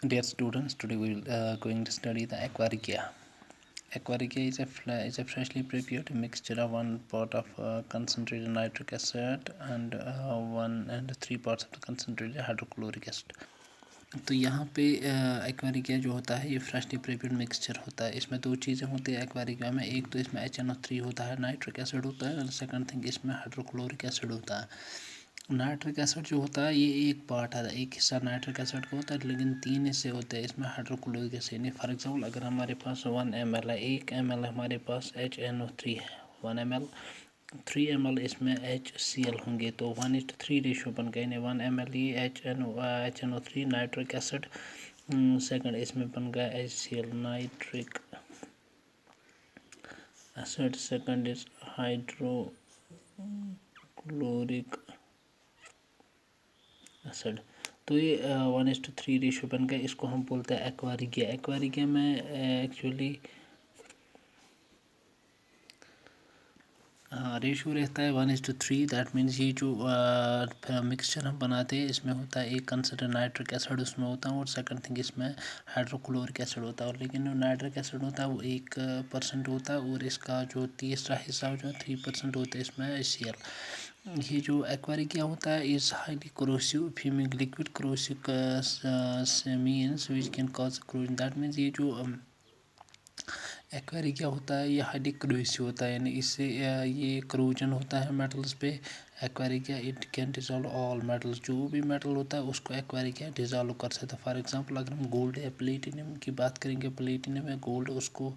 Dear students, today we will going to study the Aquaricia. Aquaricia is a freshly prepared mixture of one part of concentrated nitric acid and 3 parts of the concentrated hydrochloric acid. तो यहाँ पे एक्वारिकिया जो होता है ये freshly prepared mixture होता है। इसमें दो चीज़ें होती है एक्वारिकिया में, एक तो इसमें HNO3 होता है, नाइट्रिक एसिड होता है, और सेकंड थिंग इसमें हाइड्रोक्लोरिक एसिड होता है। नाइट्रिक एसिड जो होता है ये एक पार्ट है, एक हिस्सा नाइट्रिक एसिड का होता है, लेकिन 3 हिस्से होते हैं इसमें हाइड्रोक्लोरिक एसिड। नहीं, फॉर एग्जांपल अगर हमारे पास 1 ml है, 1 ml हमारे पास HNO3 है, 1 ml 3 ml इसमें HCl होंगे, तो 1:3 रेशियो बन गए। 1 ml ये HNO3 नाइट्रिक एसिड, सेकंड इसमें बन गया HCl nitric acid, second is hydrochloric acid. तो ये 1:3 रेशियो बन गया। इसको हम बोलते हैं एक्वारिकिया। एक्वारिकिया में एक्चुअली रेशियो रहता है 1:3। दैट मीन्स ये जो मिक्सचर हम बनाते हैं इसमें होता है एक कंसिडर नाइट्रिक एसिड उसमें होता है, और सेकंड थिंग इसमें हाइड्रोक्लोरिक एसिड होता है। और लेकिन जो नाइट्रिक एसिड होता है वो 1% होता है, और इसका जो तीसरा हिस्सा जो 3% होता है इसमें HCl। ये जो एक्वारिकिया होता है is highly corrosive fuming liquid corrosive means which can cause corrosion। That means ये जो एक्वारिकिया होता है ये हाईली corrosive होता है, यानी इससे ये करोजन होता है मेटल्स पे। Aqua regia it can dissolve all metals, जो भी मेटल होता है उसको एक्वारिकिया डिजॉल्व कर सकता है। फॉर एग्जांपल अगर हम गोल्ड या प्लेटिनियम की बात करेंगे, प्लेटिनियम या गोल्ड, उसको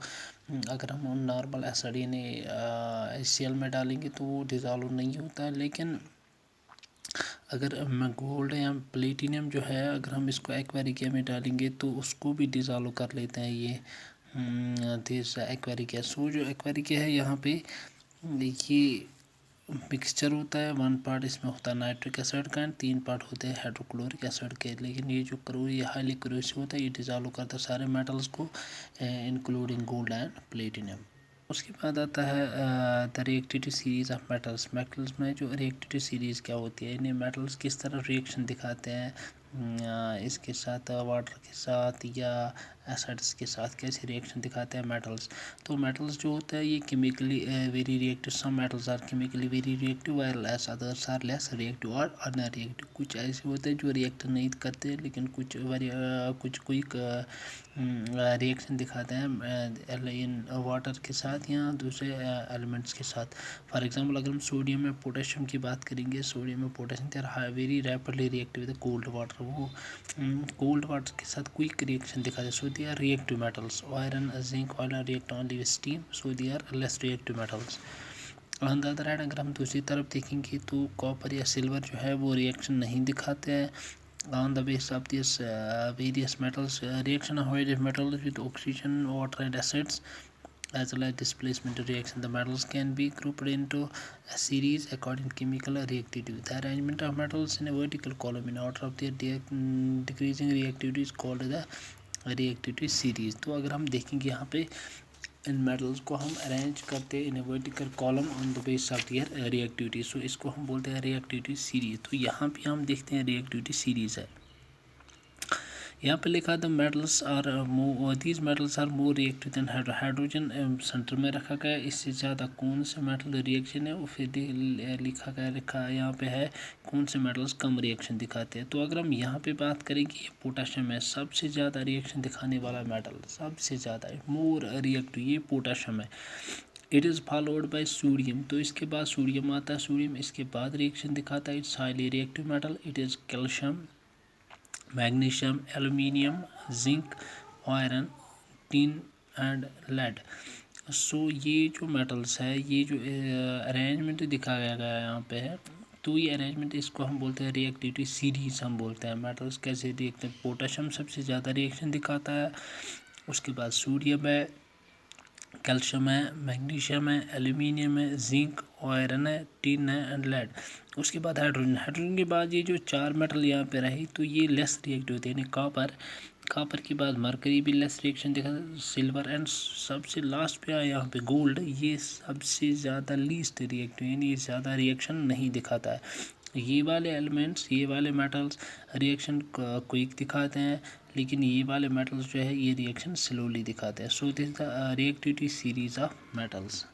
अगर हम नॉर्मल एसिड यानी HCl में डालेंगे तो वो डिजॉल्व नहीं होता है। लेकिन अगर गोल्ड या प्लेटिनियम जो है अगर हम इसको एक्वारिकिया में डालेंगे तो उसको भी डिजॉल्व कर लेते हैं ये दिस एक्वारिकिया। सो जो एक्वारिकिया है यहाँ पे ये मिक्सचर होता है, 1 पार्ट इसमें होता है नाइट्रिक एसिड का एंड 3 पार्ट होते हैं हाइड्रोक्लोरिक एसिड के। लेकिन ये जो ये हाईली करोसिव होता है, ये डिजॉल्व करता है सारे मेटल्स को इंक्लूडिंग गोल्ड एंड प्लेटिनियम। उसके बाद आता है the reactivity series of metals. Metals में जो रिएक्टिविटी सीरीज़ क्या होती है, इन्हें मेटल्स किस तरह रिएक्शन दिखाते हैं इसके साथ, वाटर के साथ या एसिड्स के साथ कैसे रिएक्शन दिखाते हैं मेटल्स। तो मेटल्स जो होता है ये chemically very reactive. Some metals are chemically very reactive while others are less reactive और अनरिएक्टिव। कुछ ऐसे होते हैं जो रिएक्ट नहीं करते, लेकिन कुछ क्विक रिएक्शन दिखाते हैं इन वाटर के साथ या दूसरे एलिमेंट्स के साथ। फॉर एग्जांपल अगर हम सोडियम या पोटेशियम की बात करेंगे, सोडियम और potassium they are very rapidly reactive with cold water. वो कोल्ड वाटर के साथ क्विक रिएक्शन दिखाते हैं, so they are reactive metals. Iron zinc all react only with steam, so they are less reactive metals. On the other hand अगर हम दूसरी तरफ देखेंगे तो कॉपर या सिल्वर जो है वो रिएक्शन नहीं दिखाते हैं on the base of these various metals। reaction of various metals with oxygen, water and acids as well as displacement reaction. The metals can be grouped into a series according to chemical reactivity. The arrangement of metals in a vertical column in order of their decreasing reactivity is called the reactivity series। तो अगर हम देखेंगे यहाँ पे इन metals को हम arrange करते हैं in vertical column on the base of their reactivity, so इसको हम बोलते हैं रिएक्टिविटी सीरीज। तो यहाँ पे हम देखते हैं रिएक्टिविटी सीरीज है, यहाँ पे लिखा the metals are these metals are more reactive than hydrogen centre में रखा गया। इससे ज़्यादा कौन से मेटल रिएक्शन है वो फिर लिखा यहाँ पे है कौन से मेटल्स कम रिएक्शन दिखाते हैं। तो अगर हम यहाँ पे बात करेंगे ये पोटाशियम है, सबसे ज़्यादा रिएक्शन दिखाने वाला मेटल, सबसे ज़्यादा मोर रिएक्टिव ये पोटाशियम है। It is followed by sodium, तो इसके बाद सोडियम आता है, सोडियम इसके बाद रिएक्शन दिखाता है। It's highly reactive metal. It is calcium, magnesium, aluminium, zinc, iron, tin and lead. So ये जो मेटल्स है ये जो अरेंजमेंट दिखाया गया यहाँ पे है, तो ये अरेंजमेंट इसको हम बोलते हैं रिएक्टिविटी सीरीज हम बोलते हैं। मेटल्स कैसे रिएक्ट, पोटेशियम सबसे ज़्यादा रिएक्शन दिखाता है, उसके बाद सोडियम है, कैल्शियम है, मैग्नीशियम है, एल्यूमिनियम है, जिंक, आयरन है, टिन है एंड लेड। उसके बाद हाइड्रोजन। हाइड्रोजन के बाद ये जो 4 मेटल यहाँ पे रहे तो ये लेस रिएक्टिव होते हैं, यानी कॉपर के बाद मरकरी भी लेस रिएक्शन दिखा, सिल्वर एंड सबसे लास्ट पे आया यहाँ पे गोल्ड, ये सबसे ज़्यादा लीस्ट रिएक्टिव, यानी ये ज़्यादा रिएक्शन नहीं दिखाता है। ये वाले एलिमेंट्स, ये वाले मेटल्स रिएक्शन क्विक दिखाते हैं, लेकिन ये वाले मेटल्स जो है ये रिएक्शन स्लोली दिखाते हैं। So this the reactivity series of metals.